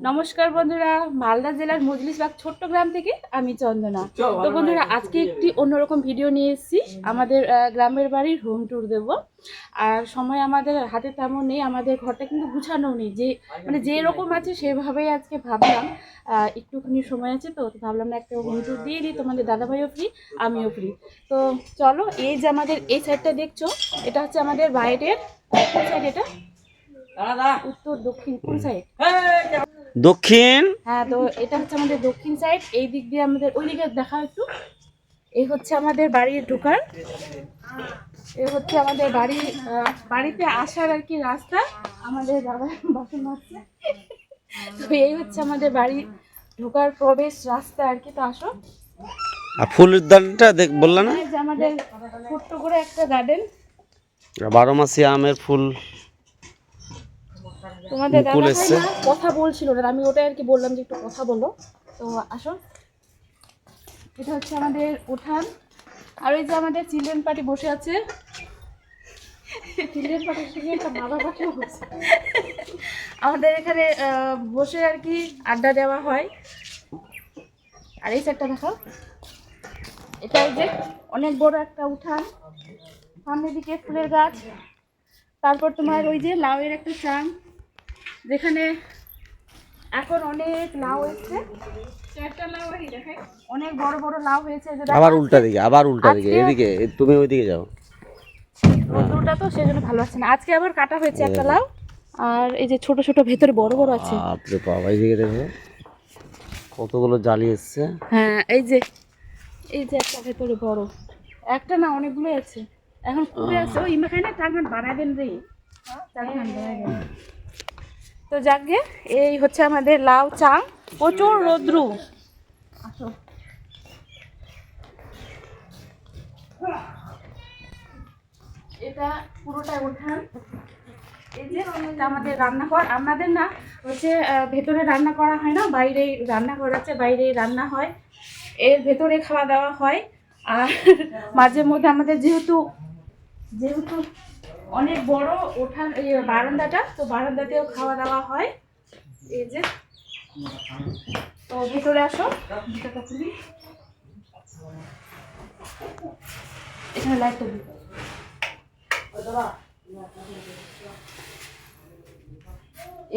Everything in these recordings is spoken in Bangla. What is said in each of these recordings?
নমস্কার বন্ধুরা, মালদা জেলার মজলিশবাগ ছোট্ট গ্রাম থেকে আমি চন্দনা। তো বন্ধুরা, আজকে একটি অন্যরকম ভিডিও নিয়ে এসেছি। আমাদের গ্রামের বাড়ির হোম ট্যুর দেব। আর সময় আমাদের হাতে তেমন নেই, আমাদের ঘরটা কিন্তু গুছানো নেই, যে মানে যেরকম আছে সেভাবেই আজকে ভাবলাম একটুখানি সময় আছে, তো ভাবলাম একটা হোম ট্যুর দিয়ে দিই। তোমাদের দাদাভাইও ফ্রি, আমিও ফ্রি। তো চলো, এই যে আমাদের এই সাইডটা দেখছো, এটা হচ্ছে আমাদের বাইরের কোন সাইড, এটা উত্তর দক্ষিণ কোন সাইড? দক্ষিণ। হ্যাঁ, তো এটা হচ্ছে আমাদের দক্ষিণ সাইড। এই দিক দিয়ে আমাদের ওই দিকে দেখা একটু। এই হচ্ছে আমাদের বাড়ির ঢোকার, এই হচ্ছে আমাদের বাড়ি, বাড়িতে আসার আর কি রাস্তা। আমাদের দাদা বাসন মারছে। তো এই হচ্ছে আমাদের বাড়ি ঢোকার প্রবেশ রাস্তা আর কি। তো আসো। আর ফুল উদ্যানটা বললা না, যে আমাদের ছোট্ট করে একটা গার্ডেন, 12 মাসি আমের ফুল। তোমাদের দাদা ভাই না কথা বলছিল না, আমি ওটাই আর কি বললাম যে একটু কথা বলো। তো আসো, এটা হচ্ছে আমাদের উঠান। আর এই যে আমাদের চিলড্রেন পার্টি বসে আছে। চিলড্রেন পার্টির সঙ্গে একটা বাবা পাঠিও বসে। আমাদের এখানে বসে আর কি আড্ডা দেওয়া হয়। আর এই সাইডটা দেখো, এটা এই যে অনেক বড় একটা উঠান, সামনের দিকে ফুলের গাছ, তারপর তোমার ওই যে লাউয়ের একটা চাং, যেখানে এখন অনেক লাউ হয়েছে। অনেক বড় বড় লাউ হয়েছে। আবার উল্টা দিকে এদিকে, তুমি ওইদিকে যাও। রোদ্দুরটা তো সেজন্য ভালো আছে না। আজকে আবার কাটা হয়েছে একটা লাউ। আর এই যে ছোট ছোট ভেতরে বড় বড় আছে। বাপরে বাবা, এইদিকে দেখো কতগুলো জালি এসছে। হ্যাঁ, এই যে একটা ভেতরে বড়, একটা না অনেকগুলো আছে। এখন কুড়ে আছে। ওই ইমাখানে চারখান বানাই দেন রে, চারখান বানাই দেন। তো যাকে এই হচ্ছে আমাদের লাউ চাং। প্রচুর রোদ্রু। আসো, এটা পুরোটাই উঠান। এই যে আমাদের রান্নাঘর, আমাদের না হচ্ছে ভেতরে রান্না করা হয় না, বাইরেই রান্নাঘর আছে, বাইরেই রান্না হয়, এর ভেতরে খাওয়া দাওয়া হয়। আর মাঝে মধ্যে আমাদের যেহেতু অনেক বড় উঠান, এই বারান্দাটা, তো বারান্দাতেও খাওয়া দাওয়া হয়। এই যে, তো ভেতরে আসো, ভিতরটা খুলি। এখানে লাইটটা দিই।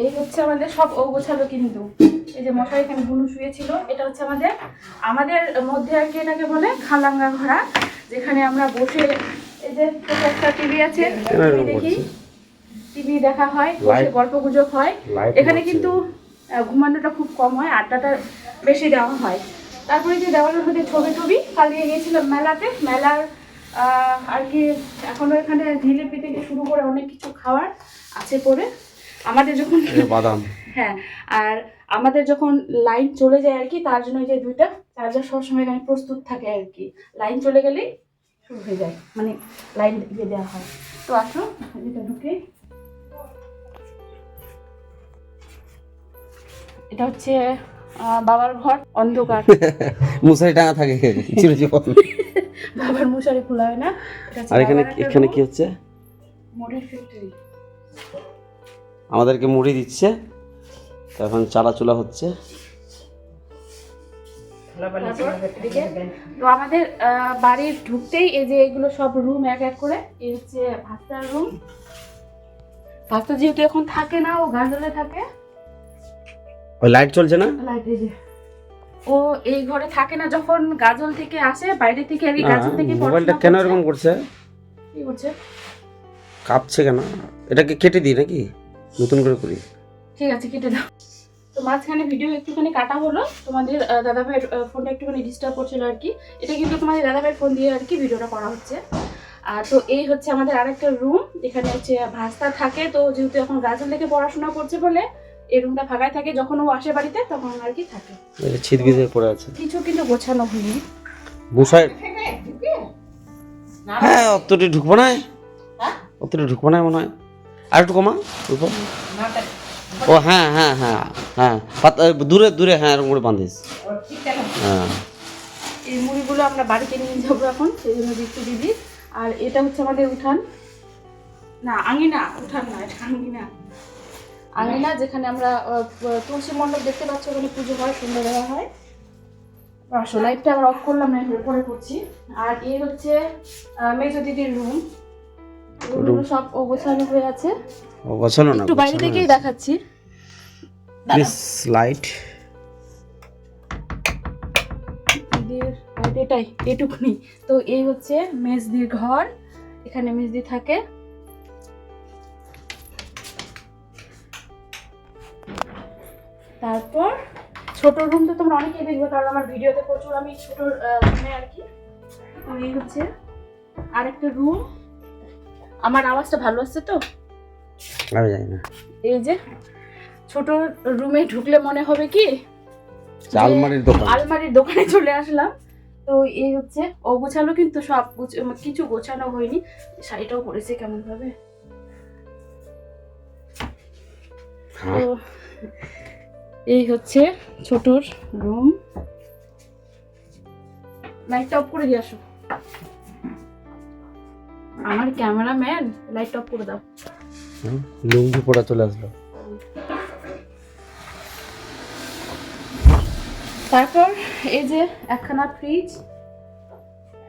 এই হচ্ছে আমাদের সব গোছালো, কিন্তু এই যে মশারি এখানে বুনু শুয়েছিল, এটা হচ্ছে আমাদের মধ্যে আর কি এটাকে বলে খালাঙ্গা ঘোড়া, যেখানে আমরা বসে এই যে একটা টিভি আছে, টিভি দেখি, টিভি দেখা হয়, বসে গল্প গুজব হয়। এখানে কিন্তু ঘুমানোটা খুব কম হয়, আড্ডাটা বেশি দেওয়া হয়। তারপরে যে দেওয়ালের মধ্যে ছবি পালিয়ে গিয়েছিলাম মেলার আর কি। এখনো এখানে জিলিপি থেকে শুরু করে অনেক কিছু খাওয়ার আছে পরে। আমাদের যখন বাদাম, হ্যাঁ, আর আমাদের যখন লাইন চলে যায় আর কি, তার জন্য যে দুইটা চার্জার সবসময় এখানে প্রস্তুত থাকে আর কি। লাইন চলে গেলেই শুরু হয়ে যায়, মানে লাইন দিয়ে দেওয়া হয়। তো আসো এটা ঢুকে, এটা হচ্ছে বাবার ঘর, অন্ধকার। মশারি টাঙা থাকে চিরজীবন। বাবার মশারি খোলা হয় না। আর এখানে কি হচ্ছে? মুড়ির ফ্যাক্টরি। আমাদেরকে মুড়ি দিচ্ছে, এখন চালাচুলা হচ্ছে। তো আমাদের বাড়ির ঢুকতেই এই যে এগুলো সব রুম এক এক করে। এই হচ্ছে ভাস্তার রুম। ভাস্তা যেহেতু এখন থাকে না, ও গাজলে থাকে। ওই লাইট চলছে না, লাইট এই যে ও এই ঘরে থাকে না, যখন গাজল থেকে আসে বাইরে থেকে আর কি, গাজল থেকে। মোবাইলটা কেন এরকম করছে? কি করছে? কাঁপছে কেন? এটাকে কেটে দিই নাকি নতুন করে করি? ঠিক আছে, কেটে দাও। তো মাঝখানে ভিডিও একটুখানি কাটা হলো, তোমাদের দাদাভাইয়ের ফোনটা একটুখানি ডিস্টার্ব করছিল আর কি। এটা কিন্তু তোমাদের দাদাভাইয়ের ফোন দিয়ে আর কি ভিডিওটা করা হচ্ছে। আর তো এই হচ্ছে আমাদের আরেকটা রুম, এখানে হচ্ছে ভাস্তা থাকে। তো যেহেতু এখন গাজল থেকে পড়াশোনা করছে বলে এই রুমটা ফাঁকাই থাকে, যখন ও আসে বাড়িতে তখন আর কি থাকে। ছিট বিঁধে পড়ে আছে, কিছু কিন্তু গোছানো হয়নি। মশাই হ্যাঁ, অতটি ঢুকবো না, অতটি ঢুকবো না মনে হয়। আর একটু কমা উপর। ও হ্যাঁ হ্যাঁ হ্যাঁ হ্যাঁ, দূরে হ্যাঁ, এরকম করে বাঁধিস। হ্যাঁ, এই মুড়িগুলো আমরা বাড়িতে নিয়ে যাবো এখন, সেই জন্য দিচ্ছি দিদি। আর এটা হচ্ছে আমাদের উঠান, না আঙিনা, উঠান না, এটা আঙিনা। আঙিনা, যেখানে আমরা তুলসী মণ্ডপ দেখতে পাচ্ছি, ওখানে পুজো হয়, সুন্দর দেওয়া হয়। আসো, লাইটটা আবার অফ করলাম না, পরে করছি। আর এই হচ্ছে মেজো দিদির রুম, রুমগুলো সব গোছানো হয়ে আছে। গোছানো না, একটু বাইরে থেকেই দেখাচ্ছি। প্লিজ লাইট এটাই, এটুকুনি। তো এই হচ্ছে মেজদির ঘর, এখানে মেজদি থাকে। তারপর ছোট রুম তো তোমরা অনেকেই দেখবে, কারণ আমার ভিডিওতে প্রচুর আমি ছোট রুমে আর কি। তো এই হচ্ছে আরেকটা রুম। আমার আওয়াজটা ভালো আসছে তো? আমি জানি না। এই যে ছোট রুমে ঢুকলে মনে হবে কি আলমারির দোকান, আলমারির দোকানে চলে আসলাম। তো এই হচ্ছে অগোছালো, কিন্তু সব কিছু গোছানো হয়নি। শাড়িটাও পরেছে কেমন ভাবে। তো এই হচ্ছে ছোটর রুম। লাইটটা অফ করে দিয়ে আসো। আমার ক্যামেরাম্যান, লাইট অফ করে দাও। লুঙ্গি পরা চলে আসলো। তারপর এই যে একখানা ফ্রিজ।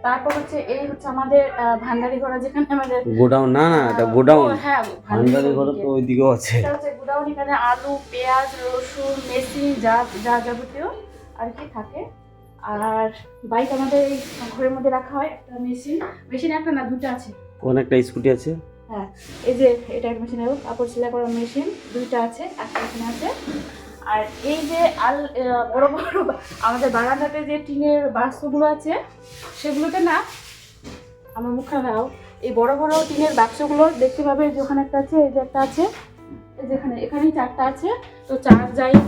তারপর হচ্ছে এই হচ্ছে আমাদের ভান্ডারি ঘর, যেখানে আমাদের গোডাউন। না না, এটা গোডাউন। হ্যাঁ, ভান্ডারি ঘর তো ওইদিকেও আছে। এটা হচ্ছে গোডাউন। এখানে আলু, পেঁয়াজ, রসুন, মেথি যা যা যাবতীয় আর কি থাকে। আর বাইক আমাদের এই ঘরের মধ্যে রাখা হয়। একটা মেশিন একটা না, দুটো আছে। কোন একটা স্কুটি আছে। হ্যাঁ, এই যে এটা একটা মেশিন, কাপড় সেলাই করার মেশিন দুইটা আছে, একটা এখানে আছে। আর এই যে বড় বড় আমাদের বারান্দাতে যে টিনের বাক্সগুলো আছে, সেগুলোতে না, আমার মুখে দাও, এই বড় বড় টিনের বাক্সগুলো দেখতে পাবে যে ওখানে একটা আছে, এই যে একটা আছে, এই যেখানে এখানেই 4টা আছে। তো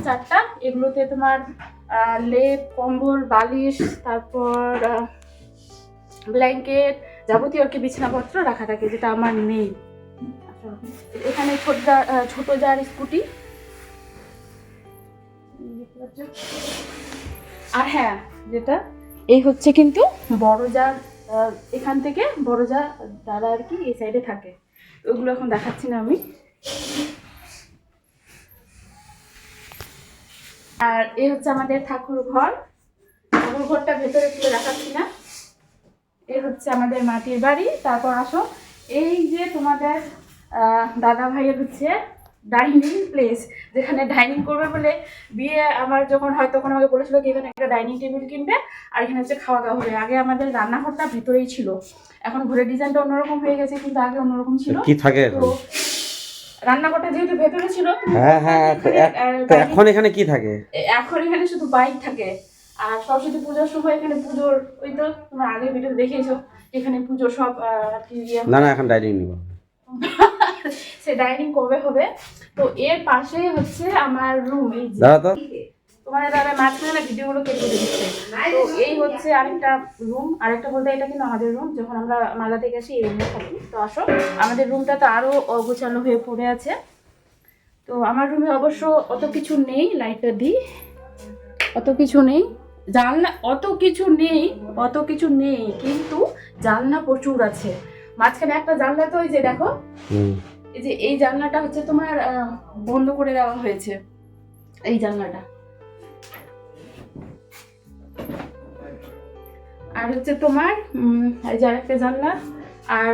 চারটা। এগুলোতে তোমার লেপ, কম্বল, বালিশ, তারপর ব্ল্যাঙ্কেট, যাবতীয় আর কি বিছানাপত্র রাখা থাকে, যেটা আমার নেই। এখানে ছোট যার স্কুটি। আর হ্যাঁ, যেটা এই হচ্ছে কিন্তু বড় যার, এখান থেকে বড় যা দাদা আর কি এই সাইডে থাকে। ওগুলো এখন দেখাচ্ছি না আমি। আর এই হচ্ছে আমাদের ঠাকুর ঘরটা ভেতরে তুলে দেখাচ্ছি না। এই হচ্ছে আমাদের মাটির বাড়ি। তারপর আসো, এই যে তোমাদের দাদা ভাইয়ের হচ্ছে ডাইনিং প্লেস, যেখানে ডাইনিং করবে বলে বিয়ে আমার যখন হয় তখন আমাকে বলেছিল কি এখানে একটা ডাইনিং টেবিল কিনবে, আর এখানে হচ্ছে খাওয়া দাওয়া হবে। আগে আমাদের রান্নাঘরটা ভিতরেই ছিল, এখন ঘরের ডিজাইনটা অন্যরকম হয়ে গেছে, কিন্তু আগে অন্যরকম ছিল। কি থাকে তো রান্নাঘরটা যেহেতু ভেতরে ছিল, হ্যাঁ, এখন এখানে কি থাকে? এখন এখানে শুধু বাইক থাকে। আর সরস্বতী পুজোর সময় এখানে পুজোর, ওই তো তোমার আগের ভিডিও দেখেছো, এখানে পুজো সব না না, এখন ডাইনিং নিব। সে ডাইনিং কবে হবে? তো এর পাশে হচ্ছে আমার রুম। এই যে তোমার দাদা মাঝখানে ভিডিওগুলো কেটে দিচ্ছে। তো এই হচ্ছে আরেকটা রুম। আরেকটা বলতে এটা কিন্তু আমাদের রুম, যখন আমরা মালদা থেকে আসি এই রুমে থাকি। তো আসো, আমাদের রুমটা তো আরো অগোছালো হয়ে পড়ে আছে। তো আমার রুমে অবশ্য অত কিছু নেই, লাইটটা দিই, অত কিছু নেই, জানলা অত কিছু নেই, কিন্তু জানলা প্রচুর আছে। মাঝখানে একটা জানলা, তো এই যে দেখো, এই যে এই জানলাটা হচ্ছে তোমার বন্ধ করে দেওয়া হয়েছে, এই জানলাটা। আর হচ্ছে তোমার এই যে আরেকটা জানলা। আর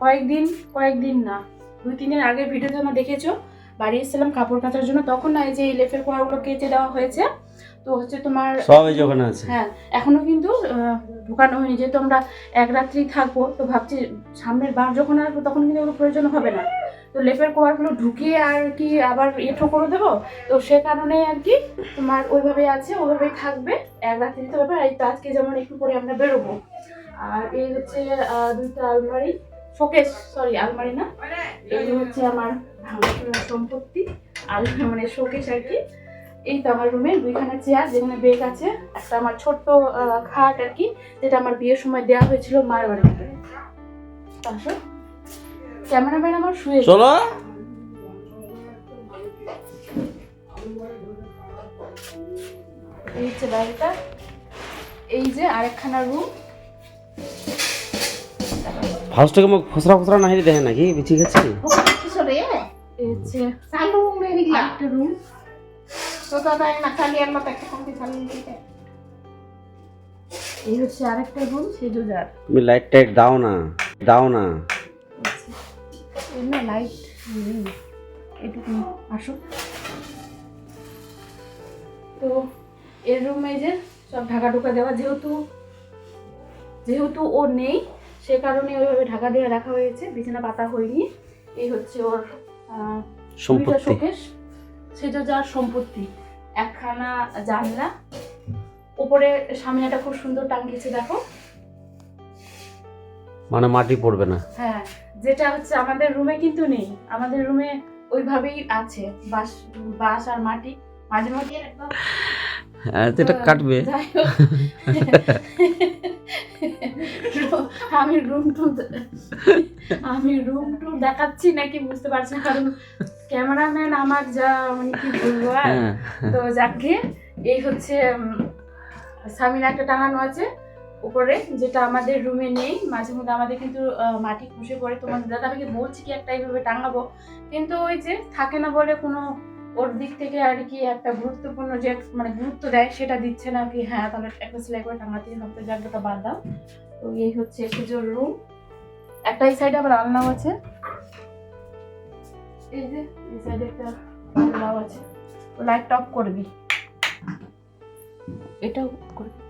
কয়েকদিন না, 2-3 দিন আগের ভিডিওতে তোমরা দেখেছো, বাড়ি এসেছিলাম কাপড় কাচার জন্য, তখন না এই যে লেফের কোয়াগুলো কেটে দেওয়া হয়েছে। তো হচ্ছে তোমার সব এই ওখানে আছে। হ্যাঁ, এখনো কিন্তু ঢুকানো হয়নি, যেহেতু আমরা এক রাত্রি থাকবো। তো ভাবছি সামনের বার যখন আসবো তখন কিন্তু এগুলো প্রয়োজন হবে না। তো লেপের কভারগুলো ঢুকিয়ে আর কি আবার এঁঠো করে দেবো। তো সে কারণে আর কি তোমার ওইভাবেই আছে, ওইভাবেই থাকবে, এক রাত্রি দিতে হবে। আর এই তো আজকে যেমন একটু পরে আমরা বেরোবো। আর এই হচ্ছে 2টা আলমারি, শোকেস, আলমারি না, এগুলো হচ্ছে আমার ভাঙাচোরা সম্পত্তি, মানে শোকেস আর কি। এই তো আমার রুমে 2খানা চেয়ার, যেখানে বেড আছে, একটা আমার ছোট্ট খাট আর কি, যেটা আমার বিয়ের সময় দেওয়া হয়েছিল মায়ের বাড়িতে। আসো, ক্যামেরাম্যান আমার শুয়ে চলো। এই হচ্ছে বাড়িটা। এই যে আরেকখানা রুম। ফার্স্টকে মোক ফসরা না হেরি দেখে নাকি ঠিক আছে। এই হচ্ছে একটা রুম। এই হচ্ছে আরেকটা রুম সেজো যার। তুমি লাইট টাইট দাও না, দাও না। এর না লাইট এটুকু আসো। তো এর রুমে যে সব ঢাকা ঢুকা দেওয়া, যেহেতু ও নেই সে কারণে ওইভাবে ঢাকা দিয়ে রাখা হয়েছে, বিছানা পাতা হয়নি। এই হচ্ছে ওর সম্পত্তি। শোকেস, সেটা যার সম্পত্তি। একখানা জানলা, উপরে সামনেটা খুব সুন্দর টাঙ্গিয়েছে দেখো, মানে মাটি পড়বে না। হ্যাঁ, যেটা হচ্ছে আমাদের রুমে কিন্তু নেই। আমাদের রুমে ওইভাবেই আছে, বাঁশ আর মাটি, মাঝে মাঝে একদম। হ্যাঁ, এটা কাটবে। যাই হোক, আমি রুম টু দেখাচ্ছি নাকি বুঝতে পারছি না, কারণ ক্যামেরাম্যান আমার যা মানে কি বলবো আর। তো যাকে এই হচ্ছে সামিনা একটা টাঙানো আছে উপরে, যেটা আমাদের রুমে নেই। মাঝে মধ্যে আমাদের কিন্তু মাটি খসে পড়ে। তোমাদের দাদাকে বলছি কি একটা এইভাবে টাঙাবো, কিন্তু ওই যে থাকে না বলে কোনো ওর দিক থেকে আর কি একটা গুরুত্বপূর্ণ যে মানে গুরুত্ব দেয় সেটা দিচ্ছে না কি। হ্যাঁ, তাহলে একটা সেলাই করে টাঙাতেই হবে, তো জায়গাটা বাদ দাও। তো এই হচ্ছে সেজোর রুম। একটা এই সাইডে আবার আলনাও আছে, এই যে এই সাইডে একটা আলনাও আছে। তো লাইটটা অফ করবি, এটাও করবি।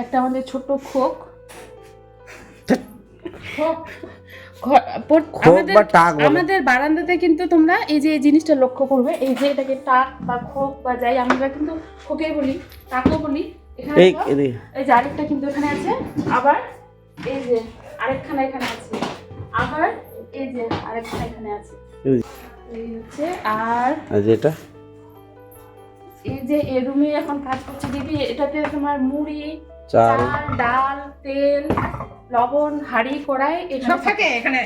একটা আমাদের ছোট খোক, আমাদের বারান্দাতে কিন্তু তোমরা এই যে এই জিনিসটা লক্ষ্য করবে, এই যে এটাকে টাক বা খোক বা যাই আমরা কিন্তু খোকে বলি, টাকও বলি। এখানে এই যে আরেকটা কিন্তু এখানে আছে, আবার এই যে আরেকখানা এখানে আছে, আবার এই যে আরেকখানা এখানে আছে। এই হচ্ছে আর যেটা এই যে এই রুমে এখন কাজ করছে দিদি, এটাতে তোমার মুড়ি, চাল, ডাল, তেল, লবণ, হাঁড়ি, কড়াই সব থাকে এখানে,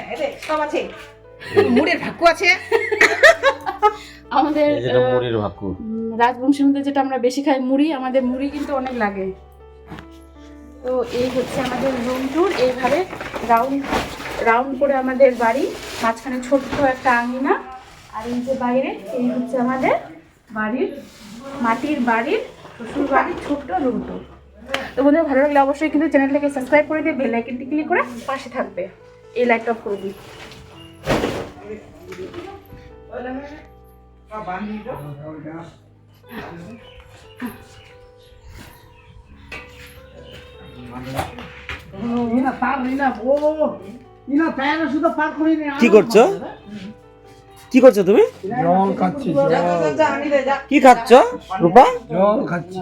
সব আছে। মুড়ের ভাক্কু আছে আমাদের মুড়ির ভাক্কু। রাজবংশের মধ্যে যেটা আমরা বেশি খাই মুড়ি, আমাদের মুড়ি কিন্তু অনেক লাগে। তো এই হচ্ছে আমাদের রুম ট্যুর। এইভাবে রাউন্ড করে আমাদের বাড়ি, মাঝখানে ছোট্ট একটা আঙিনা, আর এই যে বাইরে এই হচ্ছে আমাদের বাড়ির মাটির বাড়ির শ্বশুর বাড়ির ছোট্ট রুম ট্যুর। তো বন্ধুরা, ভালো লাগলে অবশ্যই কিন্তু চ্যানেলটাকে সাবস্ক্রাইব করে দিয়ে বেল আইকনটি ক্লিক করে পাশে থাকবে। এই লাইটটা অফ করে দিই। কি করছো? কি করছো তুমি? জল খাচ্ছি, কি খাচ্ছ রূপা? জল খাচ্ছি।